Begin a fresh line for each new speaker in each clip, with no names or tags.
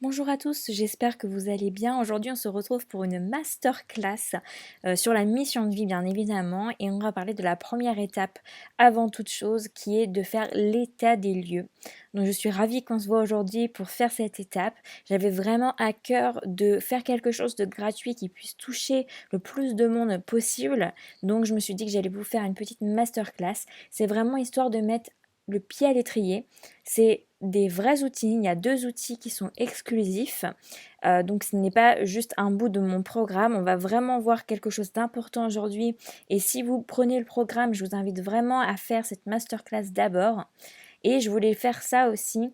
Bonjour à tous, j'espère que vous allez bien. Aujourd'hui, on se retrouve pour une masterclass sur la mission de vie, bien évidemment, et on va parler de la première étape avant toute chose, qui est de faire l'état des lieux. Donc, je suis ravie qu'on se voit aujourd'hui pour faire cette étape. J'avais vraiment à cœur de faire quelque chose de gratuit qui puisse toucher le plus de monde possible. Donc, je me suis dit que j'allais vous faire une petite masterclass. C'est vraiment histoire de mettre le pied à l'étrier. C'est des vrais outils, il y a 2 outils qui sont exclusifs, donc ce n'est pas juste un bout de mon programme, on va vraiment voir quelque chose d'important aujourd'hui et si vous prenez le programme, je vous invite vraiment à faire cette masterclass d'abord et je voulais faire ça aussi,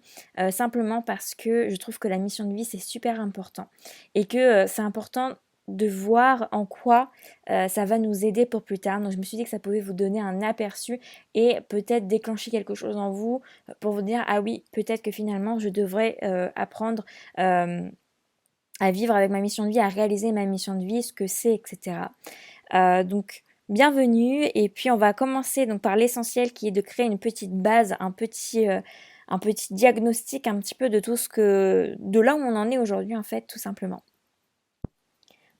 simplement parce que je trouve que la mission de vie c'est super important et que, c'est important de voir en quoi, ça va nous aider pour plus tard. Donc je me suis dit que ça pouvait vous donner un aperçu et peut-être déclencher quelque chose en vous, pour vous dire: «Ah oui, peut-être que finalement je devrais, apprendre, à vivre avec ma mission de vie, à réaliser ma mission de vie, ce que c'est» et cetera. Donc bienvenue et puis on va commencer donc par l'essentiel qui est de créer une petite base, un petit diagnostic un petit peu de tout ce que de là où on en est aujourd'hui en fait, tout simplement.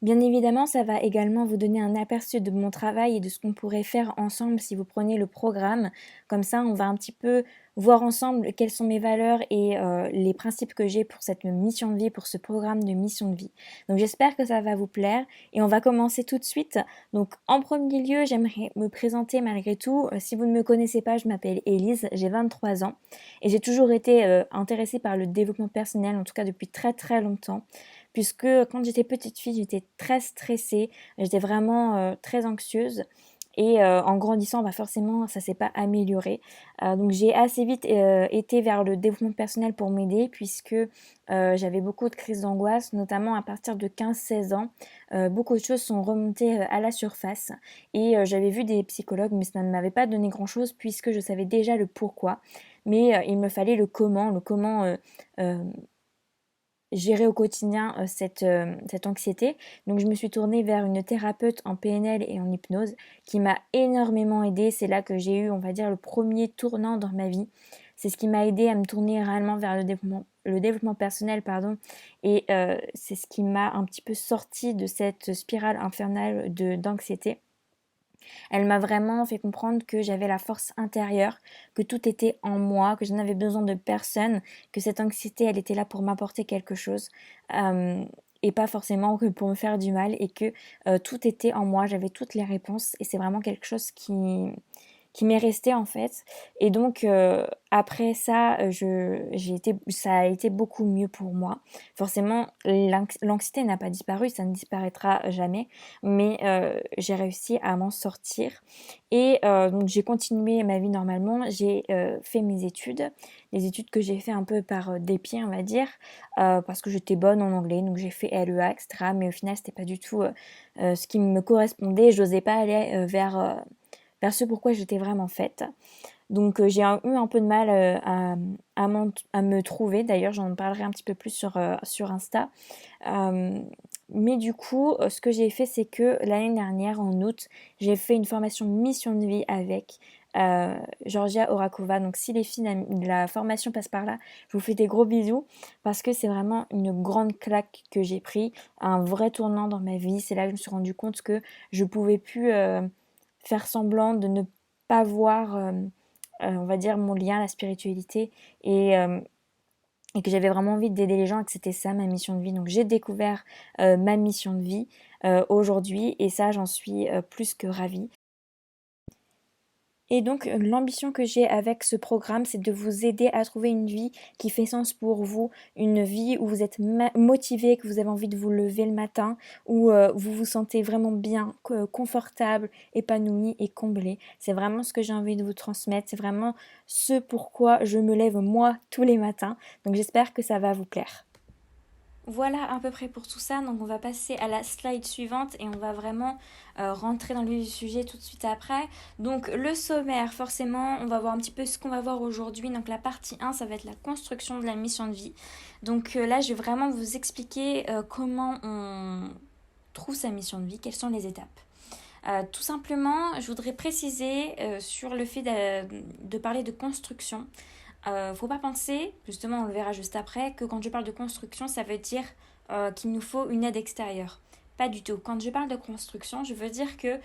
Bien évidemment, ça va également vous donner un aperçu de mon travail et de ce qu'on pourrait faire ensemble si vous preniez le programme. Comme ça, on va un petit peu voir ensemble quelles sont mes valeurs et les principes que j'ai pour cette mission de vie, pour ce programme de mission de vie. Donc j'espère que ça va vous plaire et on va commencer tout de suite. Donc en premier lieu, j'aimerais me présenter malgré tout. Si vous ne me connaissez pas, je m'appelle Élise, j'ai 23 ans et j'ai toujours été intéressée par le développement personnel, en tout cas depuis très très longtemps puisque quand j'étais petite fille, j'étais très stressée, j'étais vraiment, très anxieuse et en grandissant, bah, forcément, ça s'est pas amélioré. Donc j'ai assez vite, été vers le développement personnel pour m'aider puisque, j'avais beaucoup de crises d'angoisse, notamment à partir de 15-16 ans. Beaucoup de choses sont remontées, à la surface et j'avais vu des psychologues, mais ça ne m'avait pas donné grand-chose puisque je savais déjà le pourquoi. Mais, il me fallait le comment, hem gérer au quotidien, cette anxiété. Donc je me suis tournée vers une thérapeute en PNL et en hypnose qui m'a énormément aidée. C'est là que j'ai eu, on va dire, le premier tournant dans ma vie. C'est ce qui m'a aidée à me tourner réellement vers le développement personnel, pardon et c'est ce qui m'a un petit peu sortie de cette spirale infernale d'anxiété. Elle m'a vraiment fait comprendre que j'avais la force intérieure, que tout était en moi, que je n'avais besoin de personne, que cette anxiété, elle était là pour m'apporter quelque chose, hem et pas forcément que pour me faire du mal et que, tout était en moi, j'avais toutes les réponses et c'est vraiment quelque chose qui m'est resté en fait et donc après ça, je j'ai été ça a été beaucoup mieux pour moi. Forcément, l'anxiété n'a pas disparu, ça ne disparaîtra jamais, mais j'ai réussi à m'en sortir et donc j'ai continué ma vie normalement. J'ai, fait mes études, les études que j'ai fait un peu par, dépit, on va dire, parce que j'étais bonne en anglais, donc j'ai fait LEA et cetera, mais au final, c'était pas du tout, ce qui me correspondait. J'osais pas aller, vers ce pourquoi j'étais vraiment faite. Donc j'ai eu un peu de mal, à me trouver. D'ailleurs, j'en parlerai un petit peu plus sur Insta. Hem, mais du coup, ce que j'ai fait, c'est que l'année dernière, en août, j'ai fait une formation mission de vie avec, Georgia Orakova. Donc si les filles de la formation passent par là, je vous fais des gros bisous parce que c'est vraiment une grande claque que j'ai pris, un vrai tournant dans ma vie. C'est là que je me suis rendu compte que je pouvais plus, faire semblant de ne pas voir, on va dire mon lien à la spiritualité et et que j'avais vraiment envie d'aider les gens et que c'était ça ma mission de vie. Donc j'ai découvert, ma mission de vie, aujourd'hui et ça j'en suis, plus que ravie. Et donc, l'ambition que j'ai avec ce programme, c'est de vous aider à trouver une vie qui fait sens pour vous, une vie où vous êtes motivé, que vous avez envie de vous lever le matin, où vous vous sentez vraiment bien, confortable, épanoui et comblé. C'est vraiment ce que j'ai envie de vous transmettre, c'est vraiment ce pourquoi je me lève moi tous les matins. Donc j'espère que ça va vous plaire. Voilà à peu près pour tout ça, donc on va passer à la slide suivante et on va vraiment rentrer dans le vif du sujet tout de suite après. Donc le sommaire, forcément, on va voir un petit peu ce qu'on va voir aujourd'hui. Donc la partie 1, ça va être la construction de la mission de vie. Donc là, je vais vraiment vous expliquer comment on trouve sa mission de vie, quelles sont les étapes. Tout simplement, je voudrais préciser sur le fait de parler de construction. Faut pas penser, justement on le verra juste après, que quand je parle de construction, ça veut dire qu'il nous faut une aide extérieure. Pas du tout. Quand je parle de construction, je veux dire que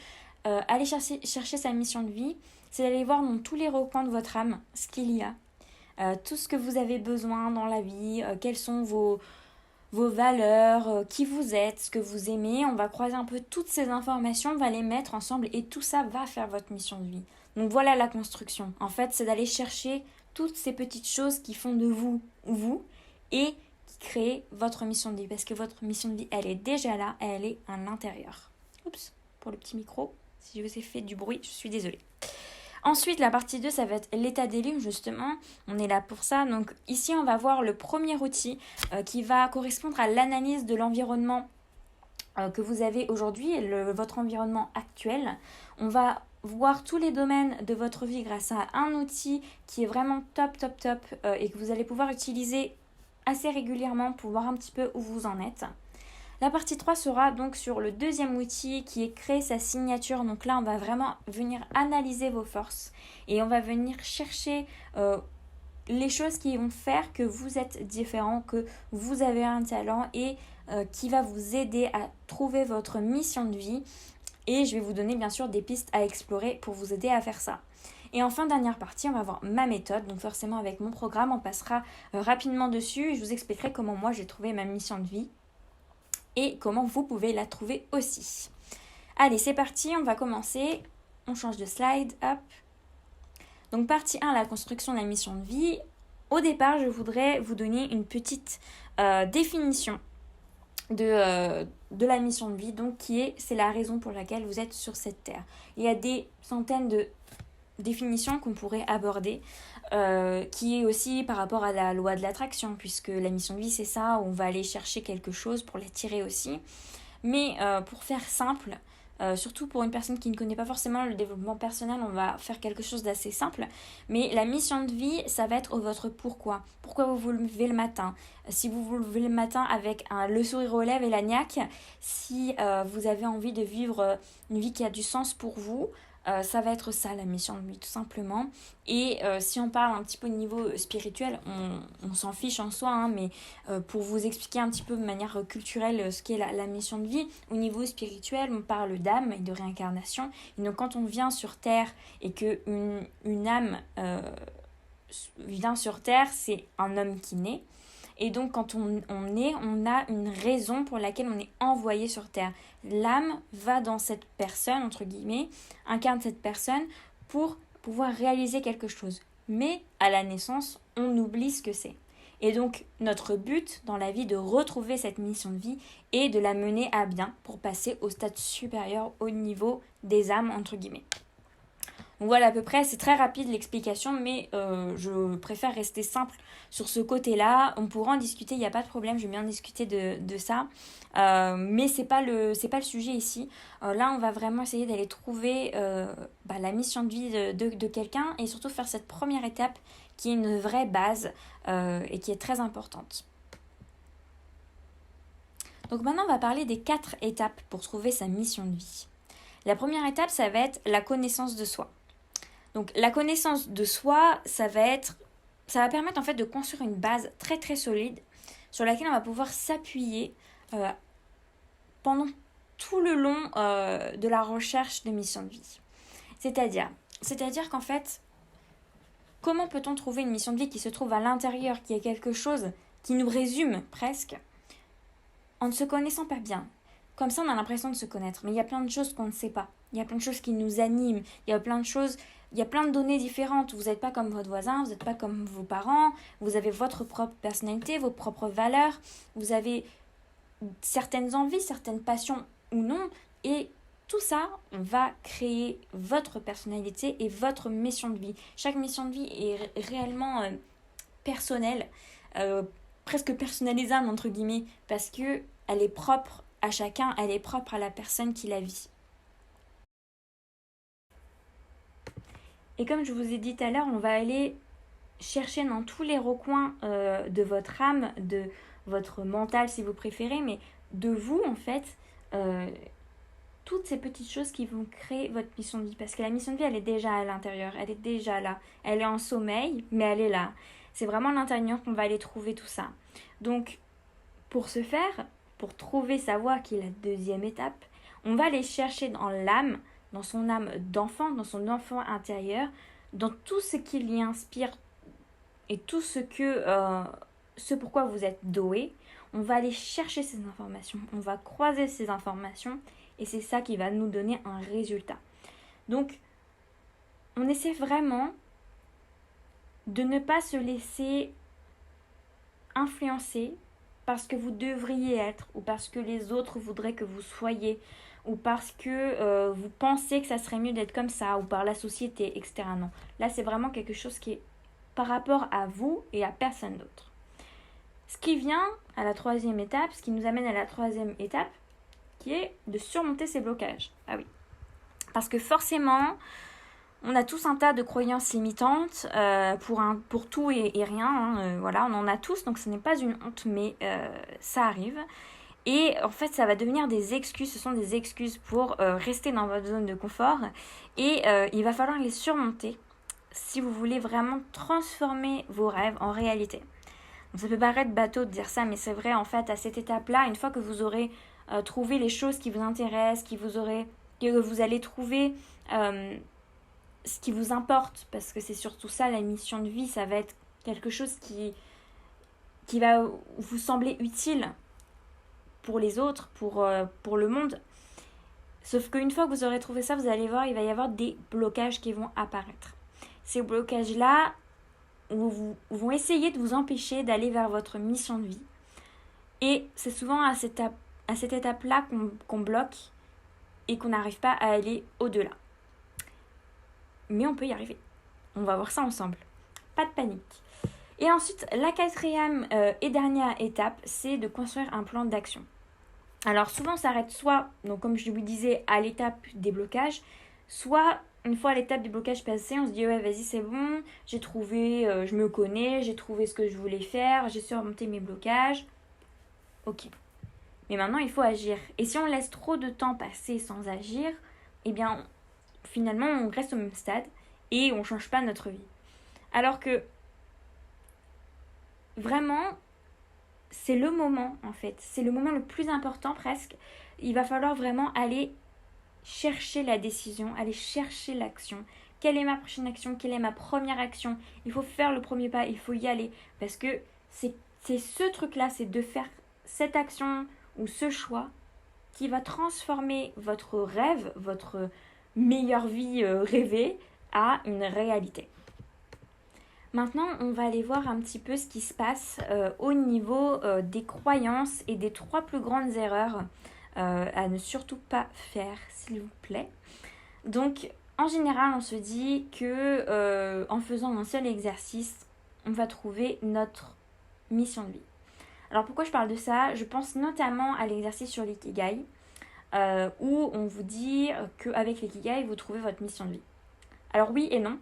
aller chercher sa mission de vie, c'est d'aller voir dans tous les recoins de votre âme ce qu'il y a. Tout ce que vous avez besoin dans la vie, quelles sont vos valeurs, qui vous êtes, ce que vous aimez. On va croiser un peu toutes ces informations, on va les mettre ensemble et tout ça va faire votre mission de vie. Donc voilà la construction. En fait, c'est d'aller chercher toutes ces petites choses qui font de vous et qui créent votre mission de vie. Parce que votre mission de vie, elle est déjà là, elle est à l'intérieur. Oups, pour le petit micro, si je vous ai fait du bruit, je suis désolée. Ensuite, la partie 2, ça va être l'état des lieux, justement. On est là pour ça. Donc ici, on va voir le premier outil qui va correspondre à l'analyse de l'environnement que vous avez aujourd'hui, votre environnement actuel. On va voir tous les domaines de votre vie grâce à un outil qui est vraiment top et que vous allez pouvoir utiliser assez régulièrement pour voir un petit peu où vous en êtes. La partie 3 sera donc sur le deuxième outil qui est créer sa signature. Donc là, on va vraiment venir analyser vos forces et on va venir chercher les choses qui vont faire que vous êtes différent, que vous avez un talent et qui va vous aider à trouver votre mission de vie. Et je vais vous donner bien sûr des pistes à explorer pour vous aider à faire ça. Et enfin, dernière partie, on va voir ma méthode. Donc forcément, avec mon programme, on passera rapidement dessus et je vous expliquerai comment moi j'ai trouvé ma mission de vie et comment vous pouvez la trouver aussi. Allez, c'est parti, on va commencer. On change de slide, hop. Donc partie 1, la construction de la mission de vie. Au départ, je voudrais vous donner une petite définition de la mission de vie, donc c'est la raison pour laquelle vous êtes sur cette terre. Il y a des centaines de définitions qu'on pourrait aborder, qui est aussi par rapport à la loi de l'attraction, puisque la mission de vie c'est ça, où on va aller chercher quelque chose pour l'attirer aussi. Mais pour faire simple, surtout pour une personne qui ne connaît pas forcément le développement personnel, on va faire quelque chose d'assez simple. Mais la mission de vie, ça va être votre pourquoi. Pourquoi vous vous levez le matin. Si vous vous levez le matin avec le sourire aux lèvres et la niaque, si vous avez envie de vivre une vie qui a du sens pour vous, ça va être ça la mission de vie tout simplement. Et si on parle un petit peu au niveau spirituel, on s'en fiche en soi, hein, mais pour vous expliquer un petit peu de manière culturelle ce qu'est la mission de vie, au niveau spirituel on parle d'âme et de réincarnation. Et donc quand on vient sur Terre et qu'une âme vient sur Terre, c'est un homme qui naît. Et donc quand on naît, on a une raison pour laquelle on est envoyé sur Terre. L'âme va dans cette personne, entre guillemets, incarne cette personne pour pouvoir réaliser quelque chose. Mais à la naissance, on oublie ce que c'est. Et donc notre but dans la vie de retrouver cette mission de vie est de la mener à bien pour passer au stade supérieur au niveau des âmes, entre guillemets. Donc voilà à peu près, c'est très rapide l'explication, mais je préfère rester simple sur ce côté-là. On pourra en discuter, il n'y a pas de problème, je vais bien discuter de ça. Mais c'est pas le sujet ici. Là, on va vraiment essayer d'aller trouver la mission de vie de quelqu'un et surtout faire cette première étape qui est une vraie base et qui est très importante. Donc maintenant, on va parler des 4 étapes pour trouver sa mission de vie. La première étape, ça va être la connaissance de soi. Donc la connaissance de soi, ça va permettre en fait de construire une base très très solide sur laquelle on va pouvoir s'appuyer pendant tout le long de la recherche de mission de vie. C'est-à-dire qu'en fait, comment peut-on trouver une mission de vie qui se trouve à l'intérieur, qui est quelque chose qui nous résume presque, en ne se connaissant pas bien? Comme ça, on a l'impression de se connaître, mais il y a plein de choses qu'on ne sait pas. Il y a plein de choses qui nous animent, il y a plein de données différentes. Vous n'êtes pas comme votre voisin, vous n'êtes pas comme vos parents, vous avez votre propre personnalité, vos propres valeurs, vous avez certaines envies, certaines passions ou non, et tout ça va créer votre personnalité et votre mission de vie. Chaque mission de vie est réellement personnelle, presque personnalisable entre guillemets, parce que elle est propre à chacun, elle est propre à la personne qui la vit. Et comme je vous ai dit tout à l'heure, on va aller chercher dans tous les recoins de votre âme, de votre mental si vous préférez, mais de vous en fait, toutes ces petites choses qui vont créer votre mission de vie. Parce que la mission de vie, elle est déjà à l'intérieur, elle est déjà là. Elle est en sommeil, mais elle est là. C'est vraiment à l'intérieur qu'on va aller trouver tout ça. Donc, pour ce faire, pour trouver sa voie, qui est la deuxième étape, on va aller chercher dans l'âme, dans son âme d'enfant, dans son enfant intérieur, dans tout ce qui l'y inspire et tout ce pourquoi vous êtes doué. On va aller chercher ces informations, on va croiser ces informations et c'est ça qui va nous donner un résultat. Donc, on essaie vraiment de ne pas se laisser influencer parce que vous devriez être ou parce que les autres voudraient que vous soyez ou parce que vous pensez que ça serait mieux d'être comme ça ou par la société, etc. Non, là c'est vraiment quelque chose qui est par rapport à vous et à personne d'autre. Ce qui vient à la troisième étape, ce qui nous amène à la troisième étape, qui est de surmonter ces blocages. Ah oui. Parce que forcément, on a tous un tas de croyances limitantes pour tout et rien. Voilà, on en a tous, donc ce n'est pas une honte, mais ça arrive. Et en fait, ça va devenir des excuses. Ce sont des excuses pour rester dans votre zone de confort. Et il va falloir les surmonter si vous voulez vraiment transformer vos rêves en réalité. Donc, ça peut paraître bateau de dire ça, mais c'est vrai, en fait, à cette étape-là, une fois que vous aurez trouvé les choses qui vous intéressent, que vous allez trouver ce qui vous importe, parce que c'est surtout ça, la mission de vie, ça va être quelque chose qui va vous sembler utile pour les autres, pour le monde. Sauf qu'une fois que vous aurez trouvé ça, vous allez voir, il va y avoir des blocages qui vont apparaître. Ces blocages-là vont essayer de vous empêcher d'aller vers votre mission de vie. Et c'est souvent à cette étape-là qu'on bloque et qu'on n'arrive pas à aller au-delà. Mais on peut y arriver. On va voir ça ensemble. Pas de panique. Et ensuite, la quatrième et dernière étape, c'est de construire un plan d'action. Alors souvent, on s'arrête soit, donc comme je vous disais, à l'étape des blocages, soit une fois l'étape du blocage passée, on se dit ouais vas-y c'est bon, j'ai trouvé, je me connais, j'ai trouvé ce que je voulais faire, j'ai surmonté mes blocages. Ok. Mais maintenant il faut agir. Et si on laisse trop de temps passer sans agir, eh bien finalement on reste au même stade et on ne change pas notre vie. Alors que vraiment, c'est le moment en fait, c'est le moment le plus important presque. Il va falloir vraiment aller chercher la décision, aller chercher l'action. Quelle est ma prochaine action? Quelle est ma première action? Il faut faire le premier pas, il faut y aller. Parce que c'est ce truc-là, c'est de faire cette action ou ce choix qui va transformer votre rêve, votre meilleure vie rêvée à une réalité. Maintenant, on va aller voir un petit peu ce qui se passe au niveau des croyances et des 3 plus grandes erreurs à ne surtout pas faire, s'il vous plaît. Donc, en général, on se dit que en faisant un seul exercice, on va trouver notre mission de vie. Alors, pourquoi je parle de ça? Je pense notamment à l'exercice sur l'ikigai, où on vous dit qu'avec l'ikigai, vous trouvez votre mission de vie. Alors oui et non.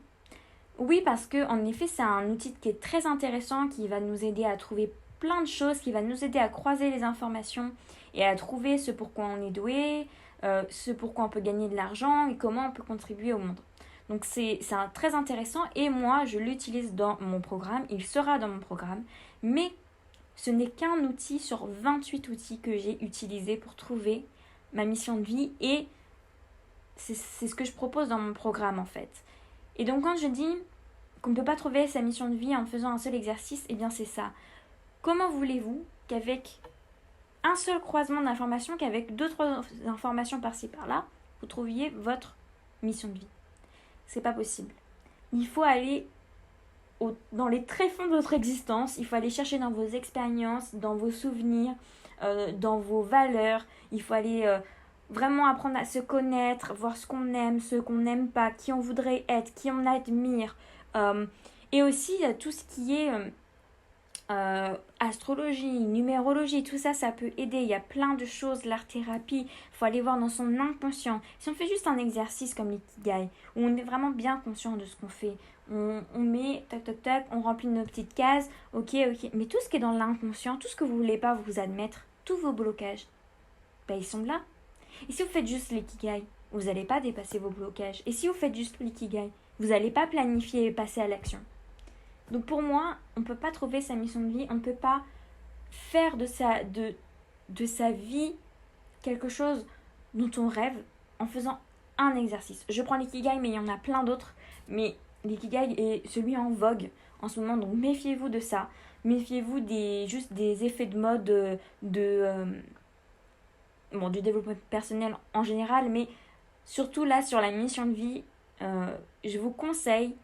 Oui, parce que en effet, c'est un outil qui est très intéressant, qui va nous aider à trouver plein de choses, qui va nous aider à croiser les informations et à trouver ce pourquoi on est doué, ce pourquoi on peut gagner de l'argent et comment on peut contribuer au monde. Donc c'est très intéressant et moi je l'utilise dans mon programme, il sera dans mon programme, mais ce n'est qu'un outil sur 28 outils que j'ai utilisés pour trouver ma mission de vie et c'est ce que je propose dans mon programme en fait. Et donc quand je dis qu'on ne peut pas trouver sa mission de vie en faisant un seul exercice, eh bien c'est ça. Comment voulez-vous qu'avec un seul croisement d'informations, qu'avec 2-3 informations par-ci par-là, vous trouviez votre mission de vie? C'est pas possible. Il faut aller dans les tréfonds de votre existence, il faut aller chercher dans vos expériences, dans vos souvenirs, dans vos valeurs, il faut aller vraiment apprendre à se connaître, voir ce qu'on aime, ce qu'on n'aime pas, qui on voudrait être, qui on admire. Et aussi tout ce qui est astrologie, numérologie, tout ça, ça peut aider. Il y a plein de choses, l'art-thérapie, il faut aller voir dans son inconscient. Si on fait juste un exercice comme l'ikigai, où on est vraiment bien conscient de ce qu'on fait, on met tac tac tac, on remplit nos petites cases, ok, mais tout ce qui est dans l'inconscient, tout ce que vous voulez pas vous admettre, tous vos blocages, ben ils sont là. Et si vous faites juste l'ikigai, vous n'allez pas dépasser vos blocages. Et si vous faites juste l'ikigai, vous n'allez pas planifier et passer à l'action. Donc pour moi, on ne peut pas trouver sa mission de vie, on ne peut pas faire de sa vie quelque chose dont on rêve en faisant un exercice. Je prends l'ikigai, mais il y en a plein d'autres. Mais l'ikigai est celui en vogue en ce moment, donc méfiez-vous de ça. Méfiez-vous juste des effets de mode du développement personnel en général, mais surtout là sur la mission de vie, je vous conseille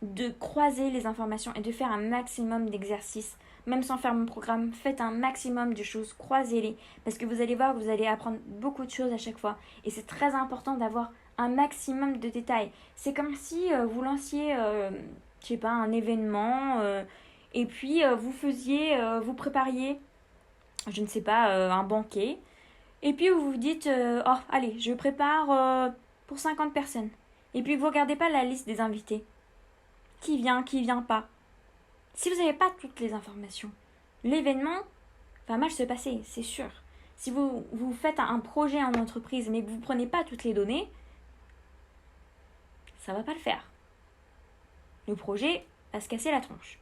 de croiser les informations et de faire un maximum d'exercices. Même sans faire mon programme, faites un maximum de choses, croisez-les, parce que vous allez voir que vous allez apprendre beaucoup de choses à chaque fois. Et c'est très important d'avoir un maximum de détails. C'est comme si vous lanciez, je sais pas, un événement, et puis vous prépariez, je ne sais pas, un banquet, et puis vous vous dites, oh, allez, je prépare pour 50 personnes. Et puis vous regardez pas la liste des invités. Qui vient pas. Si vous n'avez pas toutes les informations, l'événement va mal se passer, c'est sûr. Si vous faites un projet en entreprise mais que vous ne prenez pas toutes les données, ça ne va pas le faire. Le projet va se casser la tronche.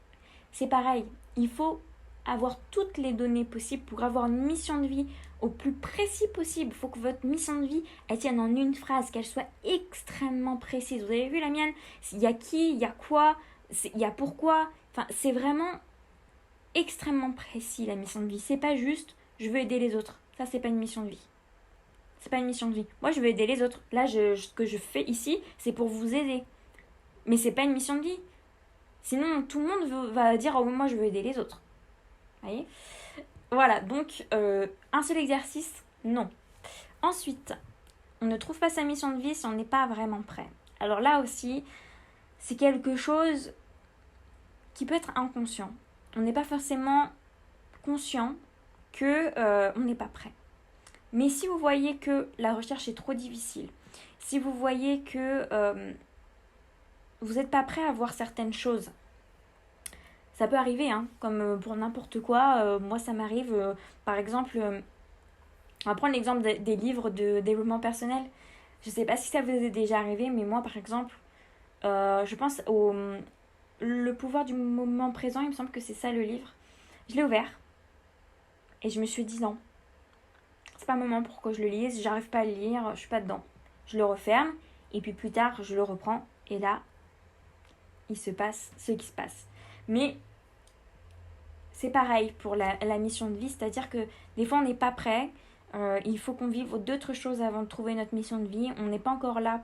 C'est pareil, il faut avoir toutes les données possibles pour avoir une mission de vie au plus précis possible. Il faut que votre mission de vie, elle tienne en une phrase, qu'elle soit extrêmement précise. Vous avez vu la mienne? Il y a qui, il y a quoi, il y a pourquoi. Enfin, c'est vraiment extrêmement précis la mission de vie. C'est pas juste, je veux aider les autres. Ça, c'est pas une mission de vie. C'est pas une mission de vie. Moi, je veux aider les autres. Là, ce que je fais ici, c'est pour vous aider. Mais c'est pas une mission de vie. Sinon, tout le monde va dire, oh, moi, je veux aider les autres. Vous voyez? Voilà, donc un seul exercice, non. Ensuite, on ne trouve pas sa mission de vie si on n'est pas vraiment prêt. Alors là aussi, c'est quelque chose qui peut être inconscient. On n'est pas forcément conscient que on n'est pas prêt. Mais si vous voyez que la recherche est trop difficile, si vous voyez que vous n'êtes pas prêt à voir certaines choses, ça peut arriver, hein, comme pour n'importe quoi. Moi, ça m'arrive, par exemple, on va prendre l'exemple des livres de développement personnel. Je ne sais pas si ça vous est déjà arrivé, mais moi, par exemple, je pense au Le pouvoir du moment présent, il me semble que c'est ça le livre. Je l'ai ouvert et je me suis dit non, c'est pas le moment pour que je le lise, j'arrive pas à le lire, je suis pas dedans. Je le referme et puis plus tard, je le reprends et là, il se passe ce qui se passe. Mais c'est pareil pour la mission de vie, c'est-à-dire que des fois on n'est pas prêt, il faut qu'on vive d'autres choses avant de trouver notre mission de vie. On n'est pas encore là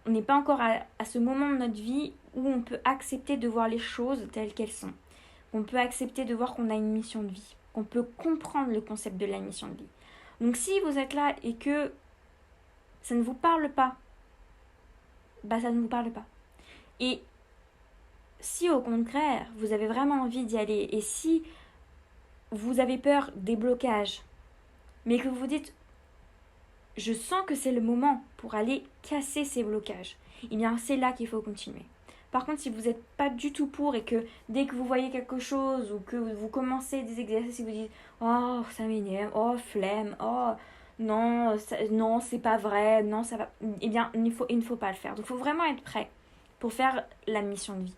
on n'est pas encore à ce moment de notre vie où on peut accepter de voir les choses telles qu'elles sont. On peut accepter de voir qu'on a une mission de vie, qu'on peut comprendre le concept de la mission de vie. Donc si vous êtes là et que ça ne vous parle pas, bah ça ne vous parle pas. Et si au contraire, vous avez vraiment envie d'y aller, et si vous avez peur des blocages, mais que vous vous dites, je sens que c'est le moment pour aller casser ces blocages, eh bien c'est là qu'il faut continuer. Par contre, si vous n'êtes pas du tout pour et que dès que vous voyez quelque chose ou que vous commencez des exercices et vous dites « Oh, ça m'énerve, oh, flemme, oh, non, non, c'est pas vrai, non, ça va... » Eh bien, il ne faut pas le faire. Donc, il faut vraiment être prêt pour faire la mission de vie.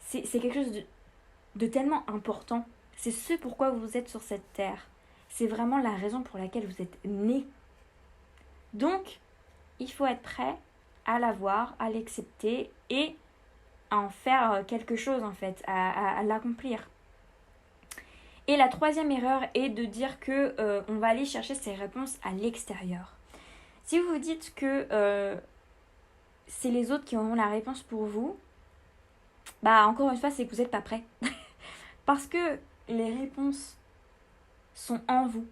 C'est quelque chose de tellement important. C'est ce pourquoi vous êtes sur cette terre. C'est vraiment la raison pour laquelle vous êtes né. Donc, il faut être prêt à la voir, à l'accepter et à en faire quelque chose en fait, à l'accomplir. Et la troisième erreur est de dire que on va aller chercher ces réponses à l'extérieur. Si vous vous dites que c'est les autres qui auront la réponse pour vous, bah encore une fois, c'est que vous n'êtes pas prêt. Parce que les réponses sont en vous.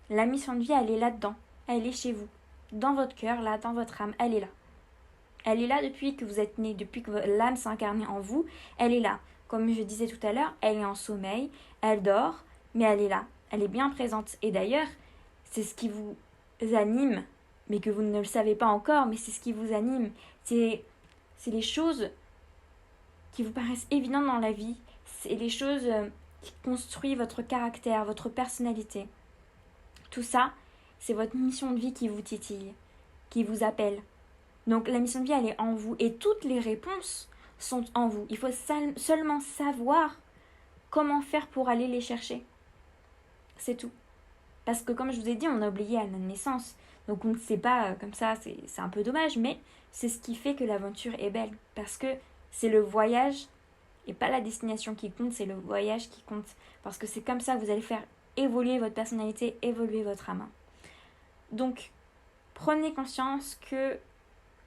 La mission de vie, elle est là-dedans. Elle est chez vous. Dans votre cœur, là, dans votre âme, elle est là. Elle est là depuis que vous êtes né, depuis que l'âme s'est incarnée en vous. Elle est là. Comme je disais tout à l'heure, elle est en sommeil, elle dort, mais elle est là. Elle est bien présente. Et d'ailleurs, c'est ce qui vous anime, mais que vous ne le savez pas encore, mais c'est ce qui vous anime. C'est les choses qui vous paraissent évidentes dans la vie. C'est les choses qui construisent votre caractère, votre personnalité. Tout ça, c'est votre mission de vie qui vous titille, qui vous appelle. Donc la mission de vie, elle est en vous. Et toutes les réponses sont en vous. Il faut seulement savoir comment faire pour aller les chercher. C'est tout. Parce que comme je vous ai dit, on a oublié à la naissance. Donc on ne sait pas comme ça, c'est un peu dommage, mais c'est ce qui fait que l'aventure est belle. Parce que c'est le voyage et pas la destination qui compte, c'est le voyage qui compte. Parce que c'est comme ça que vous allez faire évoluer votre personnalité, évoluer votre âme. Donc, prenez conscience que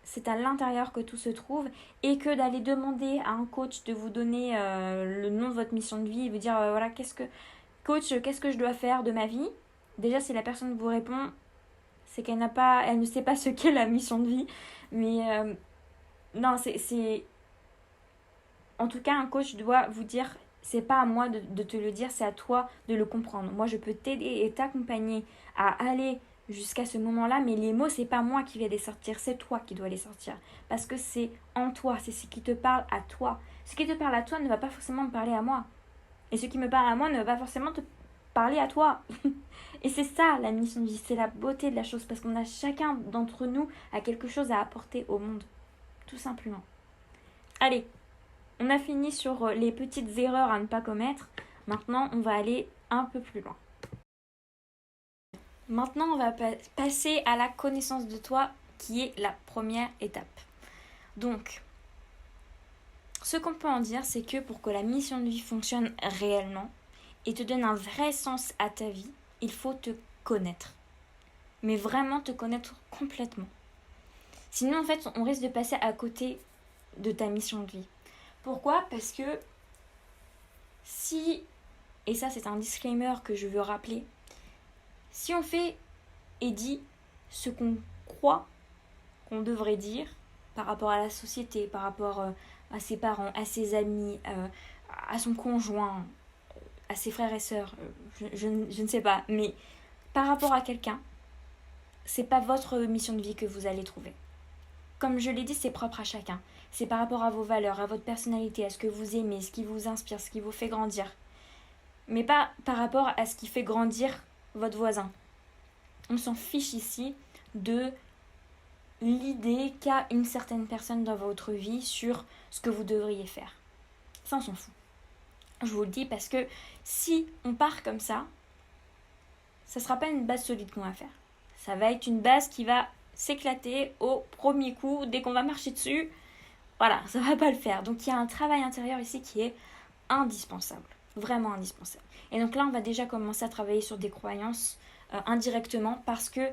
c'est à l'intérieur que tout se trouve et que d'aller demander à un coach de vous donner le nom de votre mission de vie et vous dire voilà, qu'est-ce que je dois faire de ma vie. Déjà, si la personne vous répond, c'est qu'elle ne sait pas ce qu'est la mission de vie. Mais non, c'est... En tout cas, un coach doit vous dire, c'est pas à moi de te le dire, c'est à toi de le comprendre. Moi, je peux t'aider et t'accompagner à aller jusqu'à ce moment-là, mais les mots, c'est pas moi qui vais les sortir, c'est toi qui dois les sortir. Parce que c'est en toi, c'est ce qui te parle à toi. Ce qui te parle à toi ne va pas forcément me parler à moi. Et ce qui me parle à moi ne va pas forcément te parler à toi. Et c'est ça la mission de vie, c'est la beauté de la chose, parce qu'on a chacun d'entre nous a quelque chose à apporter au monde. Tout simplement. Allez, on a fini sur les petites erreurs à ne pas commettre. Maintenant, on va aller un peu plus loin. Maintenant, on va passer à la connaissance de toi, qui est la première étape. Donc, ce qu'on peut en dire, c'est que pour que la mission de vie fonctionne réellement et te donne un vrai sens à ta vie, il faut te connaître. Mais vraiment te connaître complètement. Sinon, en fait, on risque de passer à côté de ta mission de vie. Pourquoi ? Parce que si, et ça c'est un disclaimer que je veux rappeler, si on fait et dit ce qu'on croit qu'on devrait dire par rapport à la société, par rapport à ses parents, à ses amis, à son conjoint, à ses frères et sœurs, je ne sais pas, mais par rapport à quelqu'un, c'est pas votre mission de vie que vous allez trouver. Comme je l'ai dit, c'est propre à chacun. C'est par rapport à vos valeurs, à votre personnalité, à ce que vous aimez, ce qui vous inspire, ce qui vous fait grandir. Mais pas par rapport à ce qui fait grandir votre voisin. On s'en fiche ici de l'idée qu'a une certaine personne dans votre vie sur ce que vous devriez faire. Ça, on s'en fout. Je vous le dis parce que si on part comme ça ne sera pas une base solide qu'on va faire. Ça va être une base qui va s'éclater au premier coup, dès qu'on va marcher dessus. Voilà, ça va pas le faire. Donc il y a un travail intérieur ici qui est indispensable, vraiment indispensable. Et donc là, on va déjà commencer à travailler sur des croyances indirectement parce que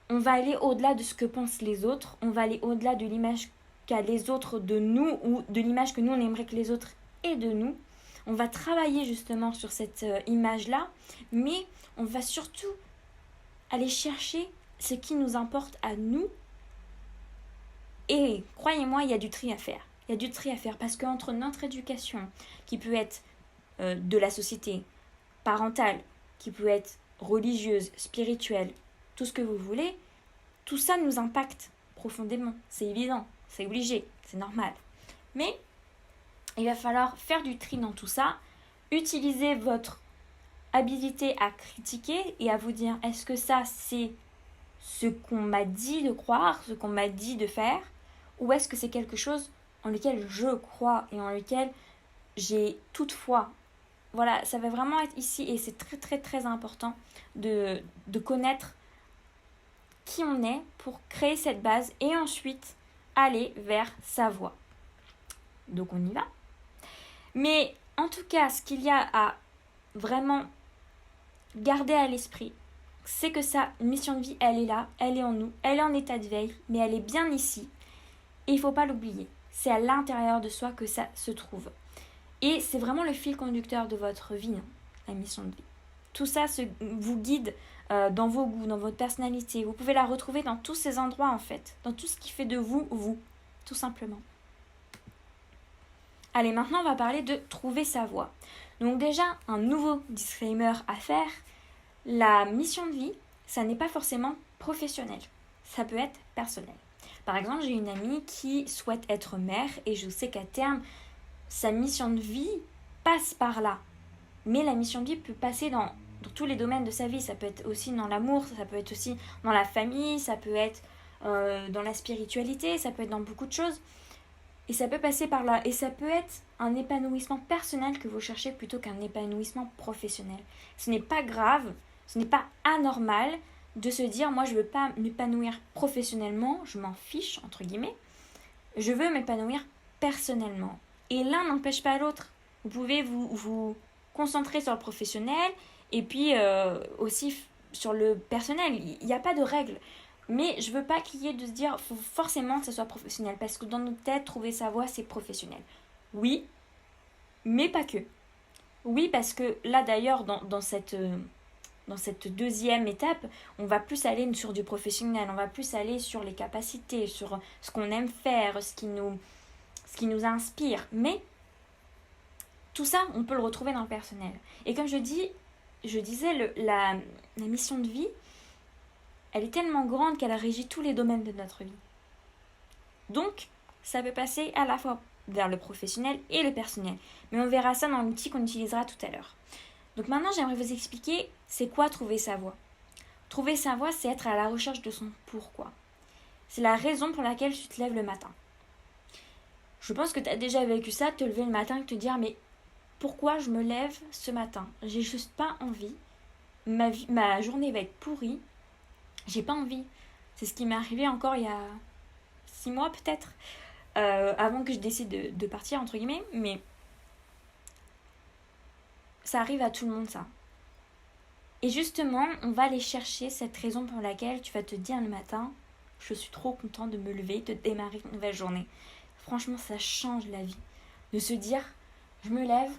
on va aller au-delà de ce que pensent les autres, on va aller au-delà de l'image qu'a les autres de nous ou de l'image que nous on aimerait que les autres aient de nous. On va travailler justement sur cette image-là, mais on va surtout aller chercher ce qui nous importe à nous. Et croyez-moi, il y a du tri à faire. Il y a du tri à faire parce qu'entre notre éducation, qui peut être de la société, parentale, qui peut être religieuse, spirituelle, tout ce que vous voulez, tout ça nous impacte profondément. C'est évident, c'est obligé, c'est normal. Mais il va falloir faire du tri dans tout ça, utiliser votre habilité à critiquer et à vous dire est-ce que ça c'est ce qu'on m'a dit de croire, ce qu'on m'a dit de faire, ou est-ce que c'est quelque chose en lequel je crois et en lequel j'ai toute foi. Voilà, ça va vraiment être ici et c'est très très très important de connaître qui on est pour créer cette base et ensuite aller vers sa voie. Donc on y va. Mais en tout cas, ce qu'il y a à vraiment garder à l'esprit, c'est que sa mission de vie, elle est là, elle est en nous, elle est en état de veille, mais elle est bien ici. Et il ne faut pas l'oublier. C'est à l'intérieur de soi que ça se trouve. Et c'est vraiment le fil conducteur de votre vie, hein, la mission de vie. Tout ça vous guide dans vos goûts, dans votre personnalité. Vous pouvez la retrouver dans tous ces endroits, en fait. Dans tout ce qui fait de vous, vous. Tout simplement. Allez, maintenant, on va parler de trouver sa voie. Donc déjà, un nouveau disclaimer à faire. La mission de vie, ça n'est pas forcément professionnel. Ça peut être personnel. Par exemple, j'ai une amie qui souhaite être mère et je sais qu'à terme, sa mission de vie passe par là. Mais la mission de vie peut passer dans dans tous les domaines de sa vie. Ça peut être aussi dans l'amour, ça peut être aussi dans la famille, ça peut être dans la spiritualité, ça peut être dans beaucoup de choses. Et ça peut passer par là. Et ça peut être un épanouissement personnel que vous cherchez plutôt qu'un épanouissement professionnel. Ce n'est pas grave, ce n'est pas anormal de se dire, moi je veux pas m'épanouir professionnellement, je m'en fiche, entre guillemets. Je veux m'épanouir personnellement. Et l'un n'empêche pas l'autre. Vous pouvez vous concentrer sur le professionnel et puis aussi sur le personnel. Il n'y a pas de règle. Mais je veux pas qu'il y ait de se dire faut forcément que ça soit professionnel. Parce que dans notre tête, trouver sa voie, c'est professionnel. Oui, mais pas que. Oui, parce que là d'ailleurs, dans cette deuxième étape, on va plus aller sur du professionnel, on va plus aller sur les capacités, sur ce qu'on aime faire, ce qui nous inspire. Mais tout ça, on peut le retrouver dans le personnel. Et comme je disais, la mission de vie, elle est tellement grande qu'elle régit tous les domaines de notre vie. Donc, ça peut passer à la fois vers le professionnel et le personnel. Mais on verra ça dans l'outil qu'on utilisera tout à l'heure. Donc maintenant, j'aimerais vous expliquer c'est quoi trouver sa voie. Trouver sa voie, c'est être à la recherche de son pourquoi. C'est la raison pour laquelle tu te lèves le matin. Je pense que tu as déjà vécu ça, te lever le matin et te dire mais pourquoi je me lève ce matin? J'ai juste pas envie. Ma journée va être pourrie. J'ai pas envie. C'est ce qui m'est arrivé encore il y a 6 mois peut-être. Avant que je décide de partir entre guillemets. Mais ça arrive à tout le monde ça. Et justement, on va aller chercher cette raison pour laquelle tu vas te dire le matin je suis trop content de me lever, de démarrer une nouvelle journée. Franchement, ça change la vie. De se dire je me lève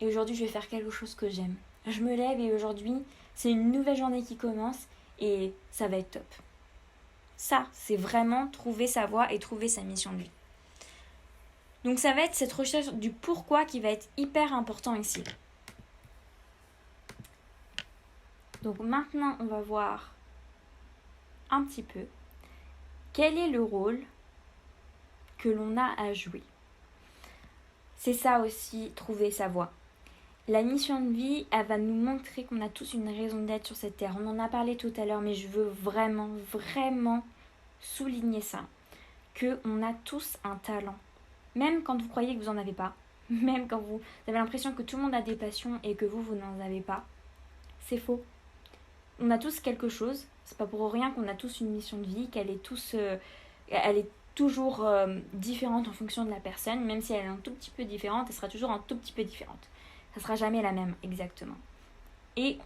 et aujourd'hui je vais faire quelque chose que j'aime. Je me lève et aujourd'hui c'est une nouvelle journée qui commence et ça va être top. Ça, c'est vraiment trouver sa voie et trouver sa mission de vie. Donc ça va être cette recherche du pourquoi qui va être hyper important ici. Donc maintenant, on va voir un petit peu quel est le rôle que l'on a à jouer. C'est ça aussi, trouver sa voie. La mission de vie, elle va nous montrer qu'on a tous une raison d'être sur cette terre. On en a parlé tout à l'heure, mais je veux vraiment, vraiment souligner ça. Qu'on a tous un talent. Même quand vous croyez que vous n'en avez pas. Même quand vous avez l'impression que tout le monde a des passions et que vous n'en avez pas. C'est faux. On a tous quelque chose. C'est pas pour rien qu'on a tous une mission de vie, qu'elle est elle est toujours différente en fonction de la personne. Même si elle est un tout petit peu différente, elle sera toujours un tout petit peu différente. Ça sera jamais la même exactement. Et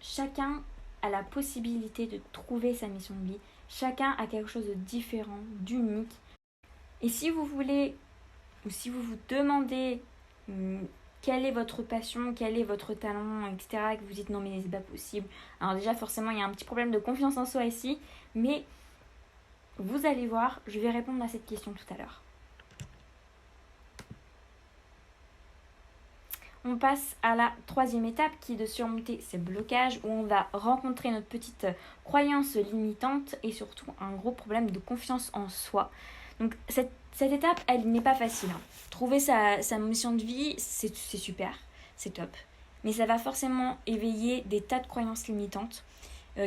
chacun a la possibilité de trouver sa mission de vie. Chacun a quelque chose de différent, d'unique. Et si vous voulez, ou si vous vous demandez quelle est votre passion, quel est votre talent, etc., que vous dites non mais c'est pas possible. Alors déjà forcément il y a un petit problème de confiance en soi ici, mais vous allez voir, je vais répondre à cette question tout à l'heure. On passe à la troisième étape qui est de surmonter ces blocages où on va rencontrer notre petite croyance limitante et surtout un gros problème de confiance en soi. Donc cette étape, elle n'est pas facile. Trouver sa mission de vie, c'est super, c'est top. Mais ça va forcément éveiller des tas de croyances limitantes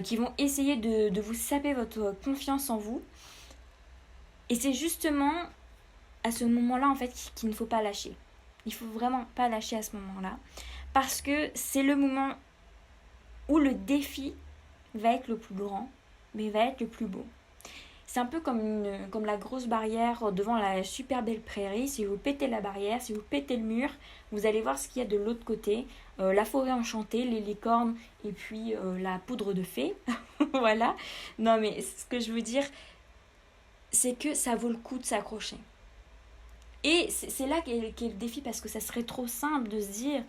qui vont essayer de vous saper votre confiance en vous. Et c'est justement à ce moment-là en fait qu'il ne faut pas lâcher. Il ne faut vraiment pas lâcher à ce moment-là. Parce que c'est le moment où le défi va être le plus grand, mais va être le plus beau. C'est un peu comme la grosse barrière devant la super belle prairie. Si vous pétez la barrière, si vous pétez le mur, vous allez voir ce qu'il y a de l'autre côté. La forêt enchantée, les licornes et puis la poudre de fée. Voilà. Non mais ce que je veux dire, c'est que ça vaut le coup de s'accrocher. Et c'est là qu'est le défi parce que ça serait trop simple de se dire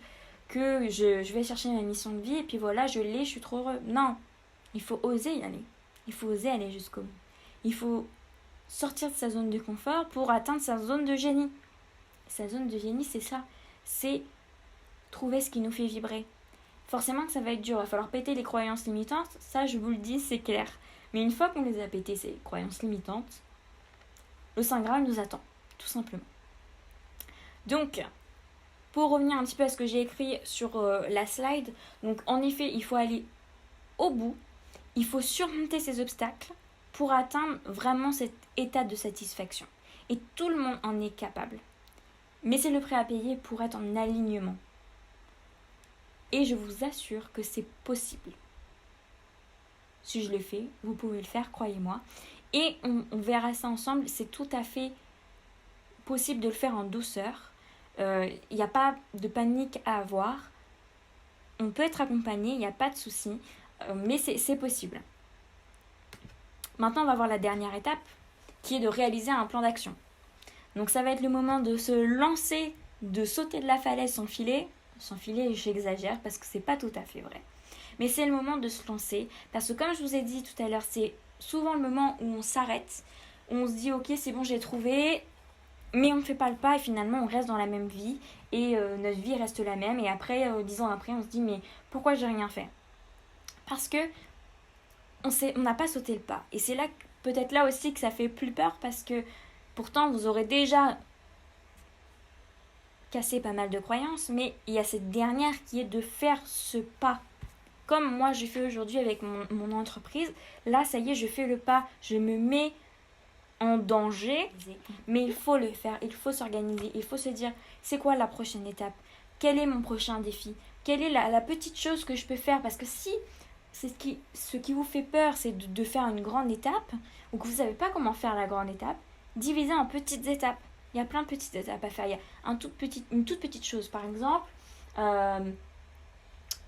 que je vais chercher ma mission de vie et puis voilà, je l'ai, je suis trop heureux. Non, il faut oser y aller. Il faut oser aller jusqu'au bout. Il faut sortir de sa zone de confort pour atteindre sa zone de génie. Sa zone de génie, c'est ça. C'est trouver ce qui nous fait vibrer. Forcément que ça va être dur. Il va falloir péter les croyances limitantes. Ça, je vous le dis, c'est clair. Mais une fois qu'on les a pétées, ces croyances limitantes, le Saint Graal nous attend, tout simplement. Donc, Pour revenir un petit peu à ce que j'ai écrit sur la slide, donc en effet, il faut aller au bout, il faut surmonter ces obstacles pour atteindre vraiment cet état de satisfaction. Et tout le monde en est capable. Mais c'est le prix à payer pour être en alignement. Et je vous assure que c'est possible. Si je le fais, vous pouvez le faire, croyez-moi. Et on verra ça ensemble, c'est tout à fait possible de le faire en douceur. Il n'y a pas de panique à avoir. On peut être accompagné, il n'y a pas de souci, mais c'est possible. Maintenant, on va voir la dernière étape, qui est de réaliser un plan d'action. Donc ça va être le moment de se lancer, de sauter de la falaise sans filet. Sans filet, j'exagère parce que c'est pas tout à fait vrai. Mais c'est le moment de se lancer, parce que comme je vous ai dit tout à l'heure, c'est souvent le moment où on s'arrête, où on se dit ok c'est bon j'ai trouvé, mais on ne fait pas le pas et finalement on reste dans la même vie et notre vie reste la même et après 10 ans après on se dit mais pourquoi j'ai rien fait? Parce que on n'a pas sauté le pas et c'est là peut-être là aussi que ça fait plus peur parce que pourtant vous aurez déjà cassé pas mal de croyances, mais il y a cette dernière qui est de faire ce pas. Comme moi je fais aujourd'hui avec mon entreprise, là ça y est je fais le pas, je me mets en danger, mais il faut le faire, il faut s'organiser, il faut se dire c'est quoi la prochaine étape, quel est mon prochain défi, quelle est la petite chose que je peux faire, parce que si c'est ce qui vous fait peur, c'est de faire une grande étape, ou que vous ne savez pas comment faire la grande étape, divisez en petites étapes. Il y a plein de petites étapes à faire, il y a une toute petite chose, par exemple,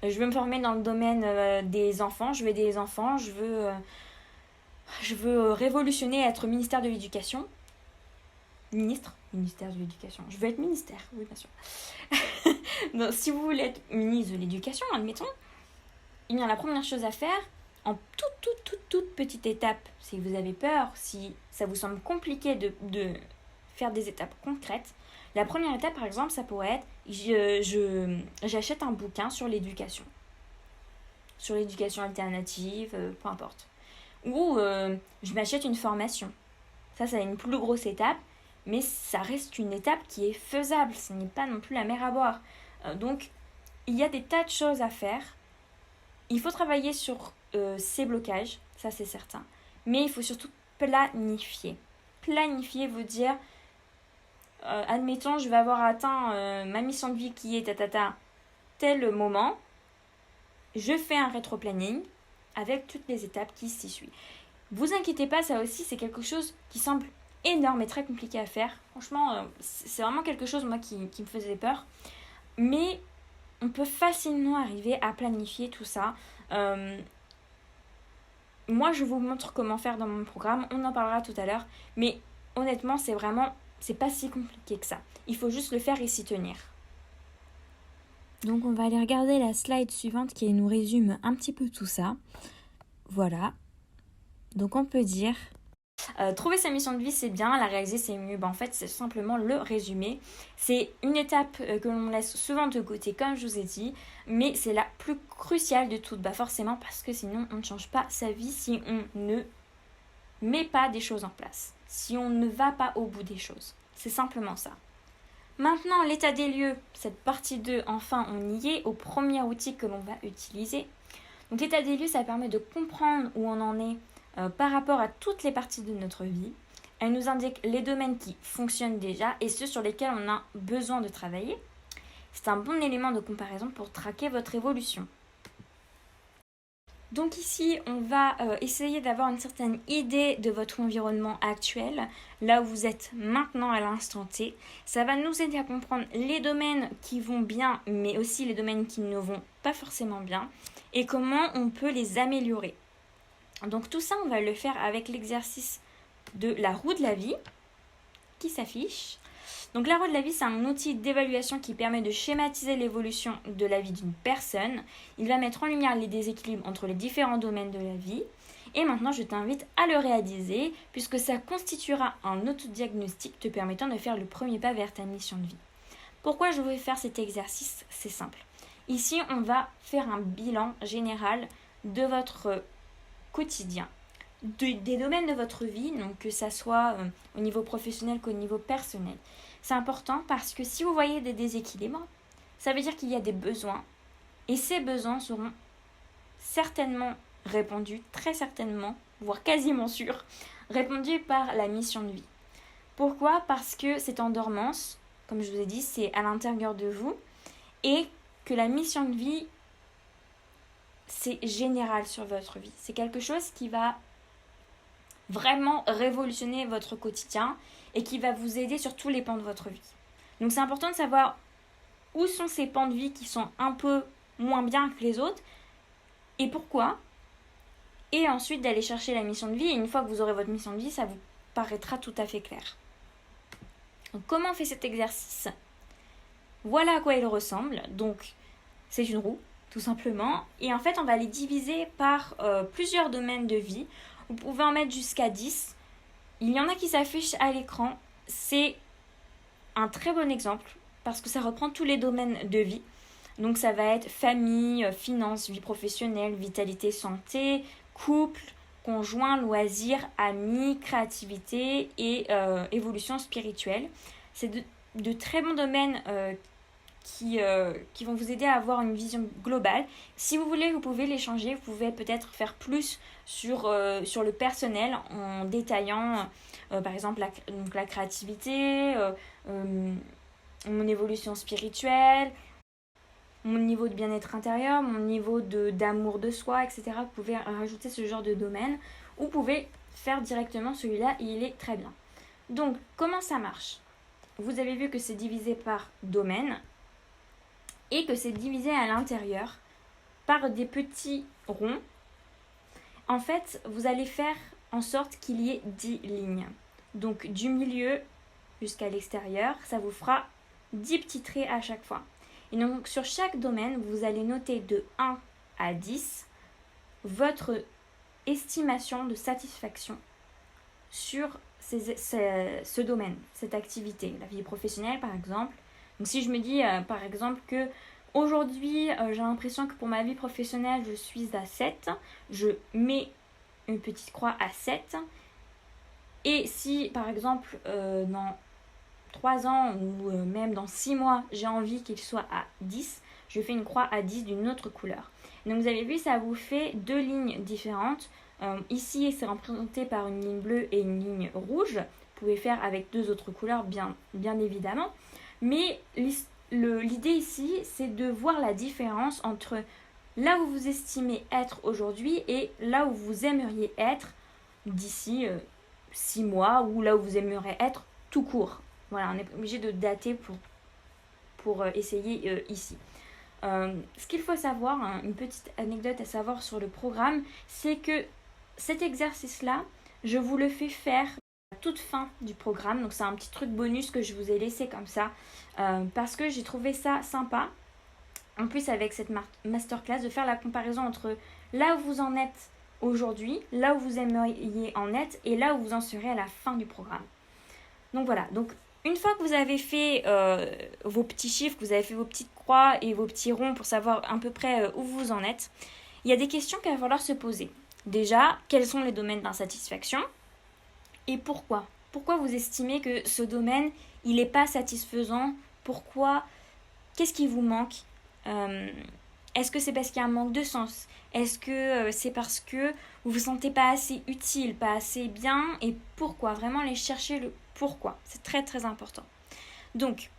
je veux me former dans le domaine des enfants, je veux aider les enfants, je veux révolutionner, être ministère de l'éducation. Ministère de l'éducation. Je veux être ministère, oui, bien sûr. Donc, si vous voulez être ministre de l'éducation, admettons, eh bien, la première chose à faire, en toute petite étape, si vous avez peur, si ça vous semble compliqué de faire des étapes concrètes, la première étape, par exemple, ça pourrait être j'achète un bouquin sur l'éducation alternative, peu importe. Ou je m'achète une formation. Ça c'est une plus grosse étape, mais ça reste une étape qui est faisable. Ce n'est pas non plus la mer à boire. Donc, il y a des tas de choses à faire. Il faut travailler sur ces blocages, ça c'est certain. Mais il faut surtout planifier. Planifier veut dire, admettons, je vais avoir atteint ma mission de vie qui est tel moment. Je fais un rétro-planning avec toutes les étapes qui s'y suivent. Vous inquiétez pas, ça aussi c'est quelque chose qui semble énorme et très compliqué à faire. Franchement, c'est vraiment quelque chose moi qui me faisait peur. Mais on peut facilement arriver à planifier tout ça. Moi je vous montre comment faire dans mon programme, on en parlera tout à l'heure. Mais honnêtement c'est pas si compliqué que ça. Il faut juste le faire et s'y tenir. Donc on va aller regarder la slide suivante qui nous résume un petit peu tout ça. Voilà. Donc on peut dire trouver sa mission de vie c'est bien, la réaliser c'est mieux. En fait c'est simplement le résumé. C'est une étape que l'on laisse souvent de côté comme je vous ai dit, mais c'est la plus cruciale de toutes. Forcément parce que sinon on ne change pas sa vie si on ne met pas des choses en place. Si on ne va pas au bout des choses. C'est simplement ça. Maintenant, l'état des lieux, cette partie 2, enfin on y est au premier outil que l'on va utiliser. Donc l'état des lieux, ça permet de comprendre où on en est par rapport à toutes les parties de notre vie. Elle nous indique les domaines qui fonctionnent déjà et ceux sur lesquels on a besoin de travailler. C'est un bon élément de comparaison pour traquer votre évolution. Donc ici, on va essayer d'avoir une certaine idée de votre environnement actuel, là où vous êtes maintenant à l'instant T. Ça va nous aider à comprendre les domaines qui vont bien, mais aussi les domaines qui ne vont pas forcément bien, et comment on peut les améliorer. Donc tout ça, on va le faire avec l'exercice de la roue de la vie, qui s'affiche. Donc la roue de la vie, c'est un outil d'évaluation qui permet de schématiser l'évolution de la vie d'une personne. Il va mettre en lumière les déséquilibres entre les différents domaines de la vie. Et maintenant, je t'invite à le réaliser puisque ça constituera un autodiagnostic te permettant de faire le premier pas vers ta mission de vie. Pourquoi je vais faire cet exercice? C'est simple. Ici, on va faire un bilan général de votre quotidien, des domaines de votre vie, donc que ça soit au niveau professionnel qu'au niveau personnel. C'est important parce que si vous voyez des déséquilibres, ça veut dire qu'il y a des besoins. Et ces besoins seront certainement répondus, très certainement, voire quasiment sûr, répondus par la mission de vie. Pourquoi ? Parce que c'est en dormance, comme je vous ai dit, c'est à l'intérieur de vous, et que la mission de vie, c'est général sur votre vie. C'est quelque chose qui va vraiment révolutionner votre quotidien et qui va vous aider sur tous les pans de votre vie. Donc c'est important de savoir où sont ces pans de vie qui sont un peu moins bien que les autres et pourquoi. Et ensuite d'aller chercher la mission de vie. Et une fois que vous aurez votre mission de vie, ça vous paraîtra tout à fait clair. Donc comment on fait cet exercice ? Voilà à quoi il ressemble. Donc c'est une roue, tout simplement. Et en fait, on va les diviser par plusieurs domaines de vie. Vous pouvez en mettre jusqu'à 10. Il y en a qui s'affichent à l'écran. C'est un très bon exemple parce que ça reprend tous les domaines de vie. Donc ça va être famille, finances, vie professionnelle, vitalité, santé, couple, conjoint, loisirs, amis, créativité et évolution spirituelle. C'est de très bons domaines qui vont vous aider à avoir une vision globale. Si vous voulez, vous pouvez les changer. Vous pouvez peut-être faire plus sur le personnel en détaillant, par exemple, la créativité, mon évolution spirituelle, mon niveau de bien-être intérieur, mon niveau d'amour de soi, etc. Vous pouvez rajouter ce genre de domaine. Ou vous pouvez faire directement celui-là, il est très bien. Donc, comment ça marche ? Vous avez vu que c'est divisé par domaine et que c'est divisé à l'intérieur par des petits ronds. En fait, vous allez faire en sorte qu'il y ait 10 lignes. Donc, du milieu jusqu'à l'extérieur, ça vous fera 10 petits traits à chaque fois. Et donc, sur chaque domaine, vous allez noter de 1 à 10 votre estimation de satisfaction sur ce domaine, cette activité, la vie professionnelle par exemple. Donc si je me dis par exemple que aujourd'hui j'ai l'impression que pour ma vie professionnelle je suis à 7, je mets une petite croix à 7. Et si par exemple dans 3 ans ou même dans 6 mois j'ai envie qu'il soit à 10, je fais une croix à 10 d'une autre couleur. Donc vous avez vu, ça vous fait 2 lignes différentes. Ici, c'est représenté par une ligne bleue et une ligne rouge. Vous pouvez faire avec 2 autres couleurs, bien évidemment. Mais l'idée ici, c'est de voir la différence entre là où vous estimez être aujourd'hui et là où vous aimeriez être d'ici 6 mois ou là où vous aimeriez être tout court. Voilà, on est obligé de dater pour essayer ici. Ce qu'il faut savoir, une petite anecdote à savoir sur le programme, c'est que cet exercice-là, je vous le fais faire à toute fin du programme. Donc c'est un petit truc bonus que je vous ai laissé comme ça parce que j'ai trouvé ça sympa. En plus avec cette masterclass, de faire la comparaison entre là où vous en êtes aujourd'hui, là où vous aimeriez en être et là où vous en serez à la fin du programme. Donc voilà, donc une fois que vous avez fait vos petits chiffres, que vous avez fait vos petites croix et vos petits ronds pour savoir à peu près où vous en êtes, il y a des questions qu'il va falloir se poser. Déjà, quels sont les domaines d'insatisfaction et pourquoi ? Pourquoi vous estimez que ce domaine, il n'est pas satisfaisant ? Pourquoi ? Qu'est-ce qui vous manque ? Est-ce que c'est parce qu'il y a un manque de sens ? Est-ce que c'est parce que vous ne vous sentez pas assez utile, pas assez bien ? Et pourquoi ? Vraiment aller chercher le pourquoi. C'est très très important. Donc,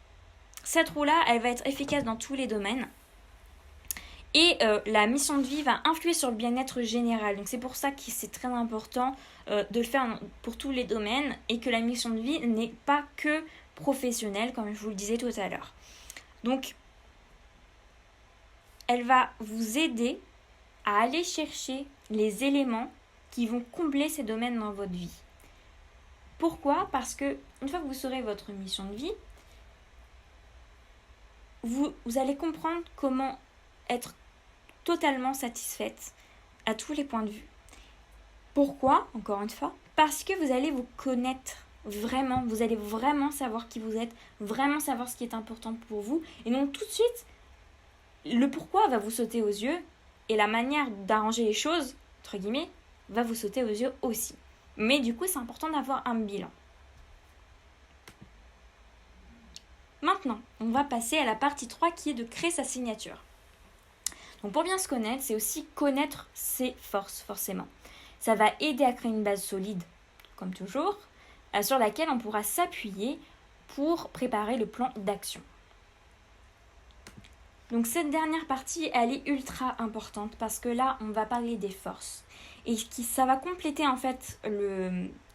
cette roue-là, elle va être efficace dans tous les domaines. Et la mission de vie va influer sur le bien-être général. Donc c'est pour ça que c'est très important de le faire pour tous les domaines et que la mission de vie n'est pas que professionnelle, comme je vous le disais tout à l'heure. Donc, elle va vous aider à aller chercher les éléments qui vont combler ces domaines dans votre vie. Pourquoi ? Parce que une fois que vous saurez votre mission de vie, vous allez comprendre comment être totalement satisfaite à tous les points de vue. Pourquoi ? Encore une fois, parce que vous allez vous connaître vraiment, vous allez vraiment savoir qui vous êtes, vraiment savoir ce qui est important pour vous. Et donc tout de suite, le pourquoi va vous sauter aux yeux et la manière d'arranger les choses, entre guillemets, va vous sauter aux yeux aussi. Mais du coup, c'est important d'avoir un bilan. maintenant, on va passer à la partie 3 qui est de créer sa signature. Donc pour bien se connaître, c'est aussi connaître ses forces, forcément. Ça va aider à créer une base solide, comme toujours, sur laquelle on pourra s'appuyer pour préparer le plan d'action. Donc cette dernière partie, elle est ultra importante parce que là, on va parler des forces. Et ça va compléter en fait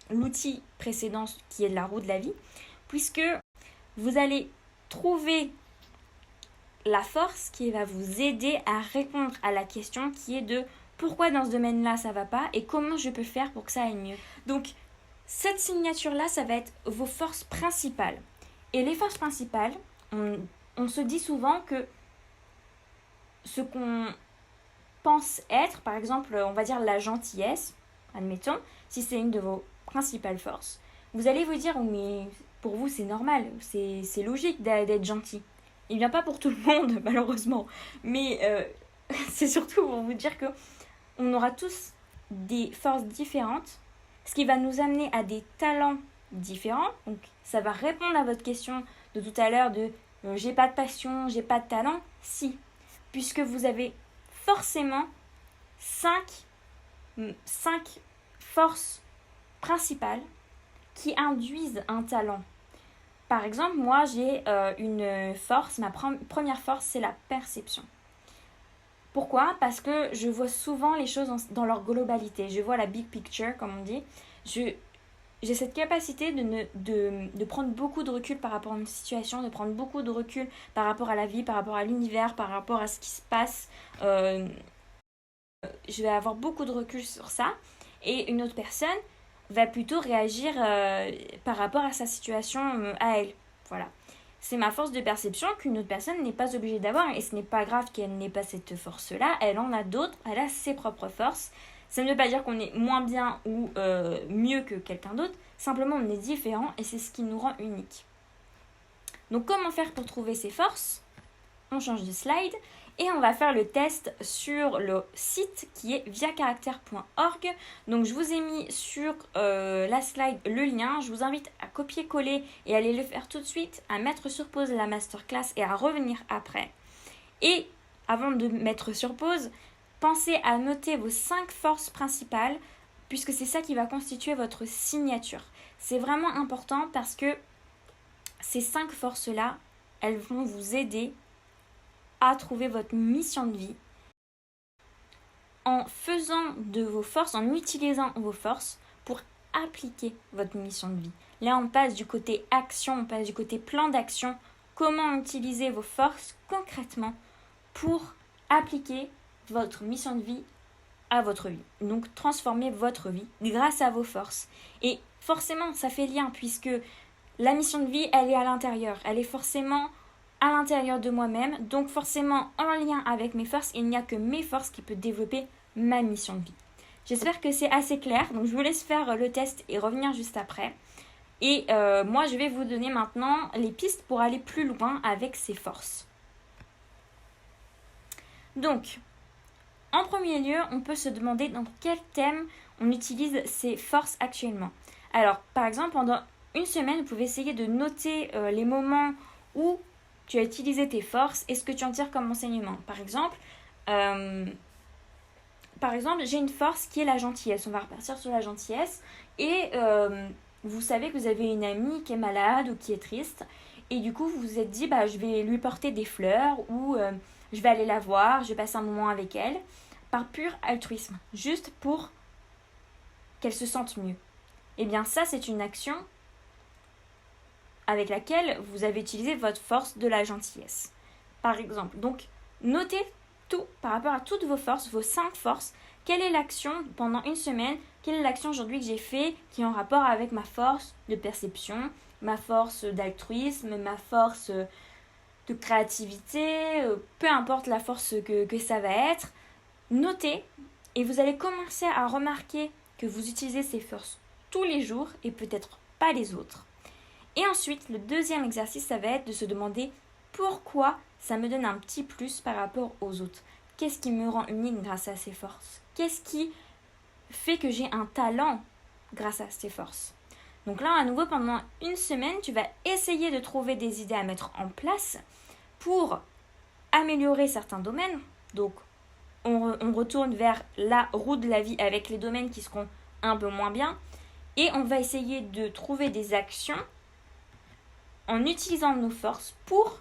l'outil précédent qui est la roue de la vie, puisque vous allez trouver la force qui va vous aider à répondre à la question qui est de pourquoi dans ce domaine-là ça va pas et comment je peux faire pour que ça aille mieux. Donc cette signature-là, ça va être vos forces principales. Et les forces principales, on se dit souvent que ce qu'on pense être, par exemple, on va dire la gentillesse, admettons, si c'est une de vos principales forces, vous allez vous dire, mais pour vous c'est normal, c'est logique d'être gentil. Il ne vient pas pour tout le monde, malheureusement, mais c'est surtout pour vous dire que on aura tous des forces différentes, ce qui va nous amener à des talents différents. Donc ça va répondre à votre question de tout à l'heure de j'ai pas de passion, j'ai pas de talent. Si, puisque vous avez forcément 5 forces principales qui induisent un talent. Par exemple, moi j'ai une force, ma première force c'est la perception. Pourquoi ? Parce que je vois souvent les choses dans leur globalité. Je vois la big picture, comme on dit. J'ai cette capacité de prendre beaucoup de recul par rapport à une situation, de prendre beaucoup de recul par rapport à la vie, par rapport à l'univers, par rapport à ce qui se passe. Je vais avoir beaucoup de recul sur ça. Et une autre personne va plutôt réagir par rapport à sa situation à elle. Voilà. C'est ma force de perception qu'une autre personne n'est pas obligée d'avoir. Et ce n'est pas grave qu'elle n'ait pas cette force-là. Elle en a d'autres. Elle a ses propres forces. Ça ne veut pas dire qu'on est moins bien ou mieux que quelqu'un d'autre. Simplement, on est différent et c'est ce qui nous rend unique. Donc, comment faire pour trouver ses forces ? On change de slide et on va faire le test sur le site qui est viacaractère.org. Donc, je vous ai mis sur la slide le lien. Je vous invite à copier-coller et aller le faire tout de suite, à mettre sur pause la masterclass et à revenir après. Et avant de mettre sur pause, pensez à noter vos 5 forces principales puisque c'est ça qui va constituer votre signature. C'est vraiment important parce que ces 5 forces-là, elles vont vous aider à trouver votre mission de vie en faisant de vos forces, en utilisant vos forces pour appliquer votre mission de vie. Là, on passe du côté action, on passe du côté plan d'action. Comment utiliser vos forces concrètement pour appliquer votre mission de vie à votre vie. Donc, transformer votre vie grâce à vos forces. Et forcément, ça fait lien puisque la mission de vie, elle est à l'intérieur. Elle est forcément à l'intérieur de moi-même. Donc, forcément, en lien avec mes forces, il n'y a que mes forces qui peuvent développer ma mission de vie. J'espère que c'est assez clair. Donc, je vous laisse faire le test et revenir juste après. Et moi, je vais vous donner maintenant les pistes pour aller plus loin avec ces forces. Donc, en premier lieu, on peut se demander dans quel thème on utilise ces forces actuellement. Alors, par exemple, pendant une semaine, vous pouvez essayer de noter les moments où tu as utilisé tes forces et ce que tu en tires comme enseignement. Par exemple, j'ai une force qui est la gentillesse. On va repartir sur la gentillesse. Et vous savez que vous avez une amie qui est malade ou qui est triste. Et du coup, vous vous êtes dit, je vais lui porter des fleurs ou je vais aller la voir, je vais passer un moment avec elle. Par pur altruisme. Juste pour qu'elle se sente mieux. Eh bien, ça, c'est une action avec laquelle vous avez utilisé votre force de la gentillesse. Par exemple, donc, notez tout par rapport à toutes vos forces, vos 5 forces. Quelle est l'action pendant une semaine ? Quelle est l'action aujourd'hui que j'ai fait qui est en rapport avec ma force de perception, ma force d'altruisme, ma force de créativité, peu importe la force que ça va être. Notez et vous allez commencer à remarquer que vous utilisez ces forces tous les jours et peut-être pas les autres. Et ensuite, le deuxième exercice, ça va être de se demander pourquoi ça me donne un petit plus par rapport aux autres. Qu'est-ce qui me rend unique grâce à ces forces ? Qu'est-ce qui fait que j'ai un talent grâce à ces forces ? Donc là, à nouveau, pendant une semaine, tu vas essayer de trouver des idées à mettre en place pour améliorer certains domaines. Donc, on retourne vers la roue de la vie avec les domaines qui seront un peu moins bien. Et on va essayer de trouver des actions en utilisant nos forces pour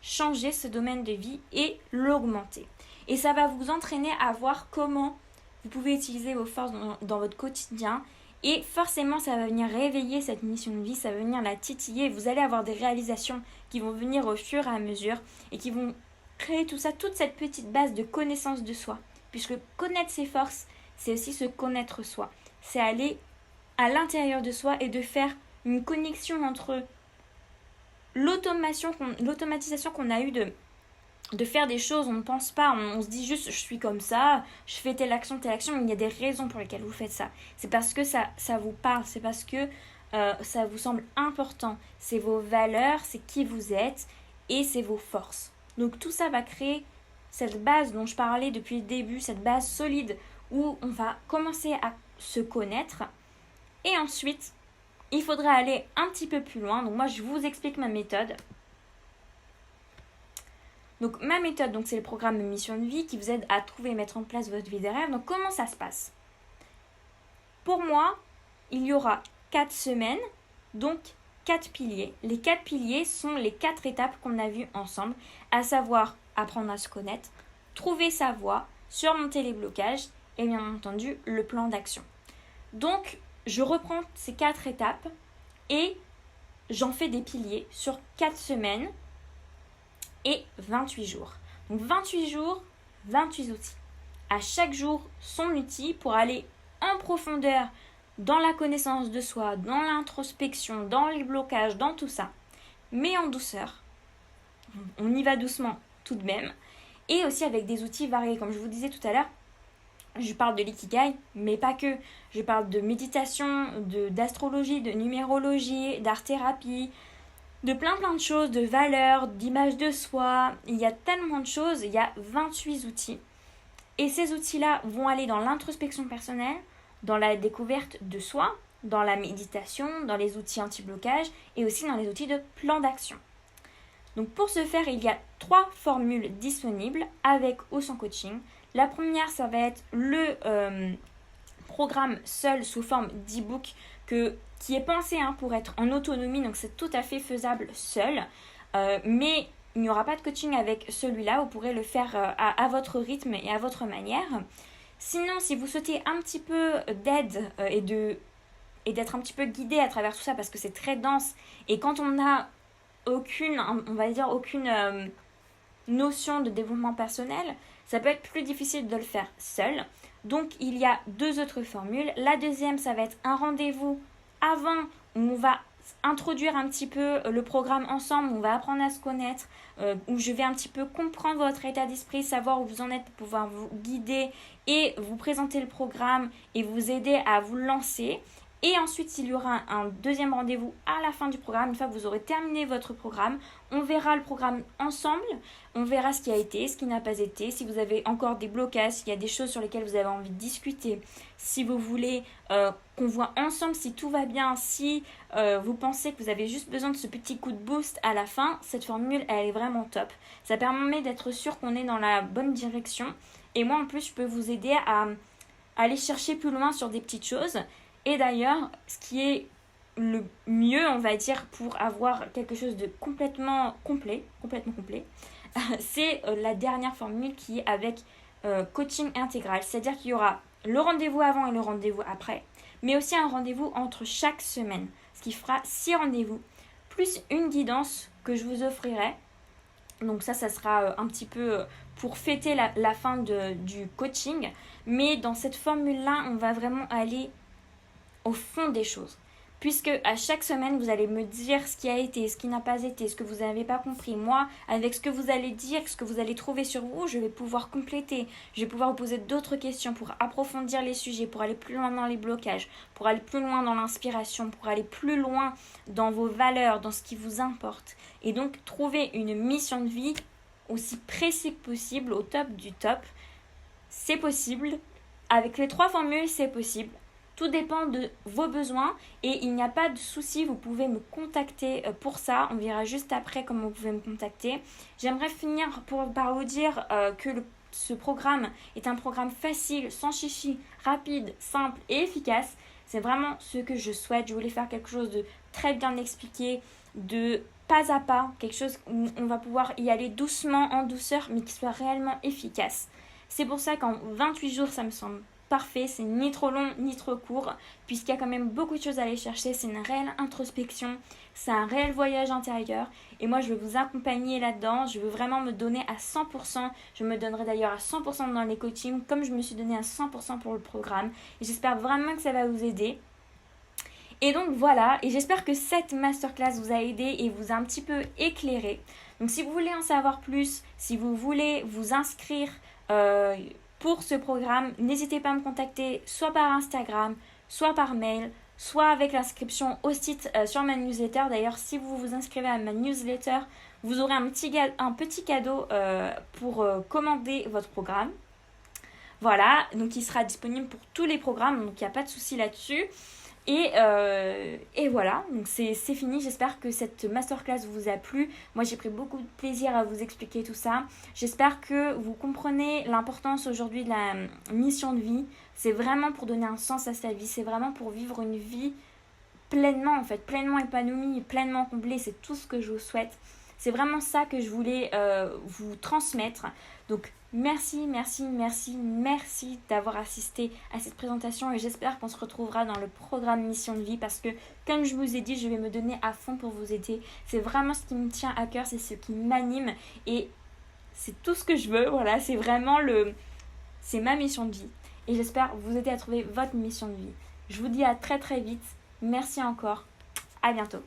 changer ce domaine de vie et l'augmenter. Et ça va vous entraîner à voir comment vous pouvez utiliser vos forces dans votre quotidien. Et forcément, ça va venir réveiller cette mission de vie, ça va venir la titiller. Vous allez avoir des réalisations qui vont venir au fur et à mesure et qui vont créer tout ça, toute cette petite base de connaissance de soi. Puisque connaître ses forces, c'est aussi se connaître soi. C'est aller à l'intérieur de soi et de faire une connexion entre l'automatisation qu'on a eue de faire des choses, on ne pense pas, on se dit juste je suis comme ça, je fais telle action, mais il y a des raisons pour lesquelles vous faites ça. C'est parce que ça vous parle, c'est parce que ça vous semble important. C'est vos valeurs, c'est qui vous êtes et c'est vos forces. Donc tout ça va créer cette base dont je parlais depuis le début, cette base solide où on va commencer à se connaître. Et ensuite, il faudra aller un petit peu plus loin. Donc moi, je vous explique ma méthode. Donc ma méthode, c'est le programme Mission de vie qui vous aide à trouver et mettre en place votre vie de rêve. Donc comment ça se passe? Pour moi, il y aura 4 semaines, donc 4 piliers. Les 4 piliers sont les 4 étapes qu'on a vues ensemble, à savoir apprendre à se connaître, trouver sa voie, surmonter les blocages et bien entendu le plan d'action. Donc je reprends ces 4 étapes et j'en fais des piliers sur 4 semaines et 28 jours. Donc 28 jours, 28 outils. À chaque jour, son outil pour aller en profondeur dans la connaissance de soi, dans l'introspection, dans les blocages, dans tout ça. Mais en douceur. On y va doucement tout de même. Et aussi avec des outils variés. Comme je vous disais tout à l'heure, je parle de l'ikigai, mais pas que. Je parle de méditation, d'astrologie, de numérologie, d'art-thérapie, de plein de choses, de valeurs, d'images de soi. Il y a tellement de choses, il y a 28 outils. Et ces outils-là vont aller dans l'introspection personnelle, dans la découverte de soi, dans la méditation, dans les outils anti-blocage et aussi dans les outils de plan d'action. Donc pour ce faire, il y a 3 formules disponibles avec ou sans coaching. La première, ça va être le programme seul sous forme d'e-book qui est pensé pour être en autonomie, donc c'est tout à fait faisable seul. Mais il n'y aura pas de coaching avec celui-là, vous pourrez le faire à votre rythme et à votre manière. Sinon, si vous souhaitez un petit peu d'aide et d'être un petit peu guidé à travers tout ça, parce que c'est très dense, et quand on n'a aucune notion de développement personnel, ça peut être plus difficile de le faire seul. Donc il y a 2 autres formules. La deuxième, ça va être un rendez-vous avant où on va introduire un petit peu le programme ensemble, on va apprendre à se connaître, où je vais un petit peu comprendre votre état d'esprit, savoir où vous en êtes pour pouvoir vous guider et vous présenter le programme et vous aider à vous lancer. Et ensuite, il y aura un deuxième rendez-vous à la fin du programme. Une fois que vous aurez terminé votre programme, on verra le programme ensemble. On verra ce qui a été, ce qui n'a pas été. Si vous avez encore des blocages, s'il y a des choses sur lesquelles vous avez envie de discuter. Si vous voulez qu'on voit ensemble si tout va bien. Si vous pensez que vous avez juste besoin de ce petit coup de boost à la fin, cette formule, elle est vraiment top. Ça permet d'être sûr qu'on est dans la bonne direction. Et moi, en plus, je peux vous aider à aller chercher plus loin sur des petites choses. Et d'ailleurs, ce qui est le mieux, on va dire, pour avoir quelque chose de complètement complet, c'est la dernière formule qui est avec coaching intégral. C'est-à-dire qu'il y aura le rendez-vous avant et le rendez-vous après, mais aussi un rendez-vous entre chaque semaine. Ce qui fera 6 rendez-vous, plus une guidance que je vous offrirai. Donc ça sera un petit peu pour fêter la fin du coaching. Mais dans cette formule-là, on va vraiment aller au fond des choses. Puisque à chaque semaine, vous allez me dire ce qui a été, ce qui n'a pas été, ce que vous n'avez pas compris. Moi, avec ce que vous allez dire, ce que vous allez trouver sur vous, je vais pouvoir compléter. Je vais pouvoir vous poser d'autres questions pour approfondir les sujets, pour aller plus loin dans les blocages, pour aller plus loin dans l'inspiration, pour aller plus loin dans vos valeurs, dans ce qui vous importe. Et donc, trouver une mission de vie aussi précise que possible, au top du top. C'est possible. Avec les 3 formules, c'est possible. Tout dépend de vos besoins et il n'y a pas de souci, vous pouvez me contacter pour ça. On verra juste après comment vous pouvez me contacter. J'aimerais finir par vous dire que ce programme est un programme facile, sans chichi, rapide, simple et efficace. C'est vraiment ce que je souhaite. Je voulais faire quelque chose de très bien expliqué, de pas à pas, quelque chose où on va pouvoir y aller doucement, en douceur, mais qui soit réellement efficace. C'est pour ça qu'en 28 jours, ça me semble parfait, c'est ni trop long ni trop court, puisqu'il y a quand même beaucoup de choses à aller chercher, c'est une réelle introspection, c'est un réel voyage intérieur, et moi je veux vous accompagner là-dedans, je veux vraiment me donner à 100%, je me donnerai d'ailleurs à 100% dans les coachings, comme je me suis donné à 100% pour le programme, et j'espère vraiment que ça va vous aider. Et donc voilà, et j'espère que cette masterclass vous a aidé et vous a un petit peu éclairé. Donc si vous voulez en savoir plus, si vous voulez vous inscrire pour ce programme, n'hésitez pas à me contacter soit par Instagram, soit par mail, soit avec l'inscription au site sur ma newsletter. D'ailleurs, si vous vous inscrivez à ma newsletter, vous aurez un petit cadeau pour commander votre programme. Voilà, donc il sera disponible pour tous les programmes, donc il n'y a pas de souci là-dessus. Et voilà, donc c'est fini. J'espère que cette masterclass vous a plu. Moi, j'ai pris beaucoup de plaisir à vous expliquer tout ça. J'espère que vous comprenez l'importance aujourd'hui de la mission de vie. C'est vraiment pour donner un sens à sa vie. C'est vraiment pour vivre une vie pleinement, en fait, pleinement épanouie, pleinement comblée. C'est tout ce que je vous souhaite. C'est vraiment ça que je voulais vous transmettre. Donc, merci d'avoir assisté à cette présentation et j'espère qu'on se retrouvera dans le programme Mission de Vie parce que, comme je vous ai dit, je vais me donner à fond pour vous aider. C'est vraiment ce qui me tient à cœur, c'est ce qui m'anime et c'est tout ce que je veux. Voilà, c'est vraiment c'est ma mission de vie et j'espère vous aider à trouver votre mission de vie. Je vous dis à très très vite. Merci encore. À bientôt.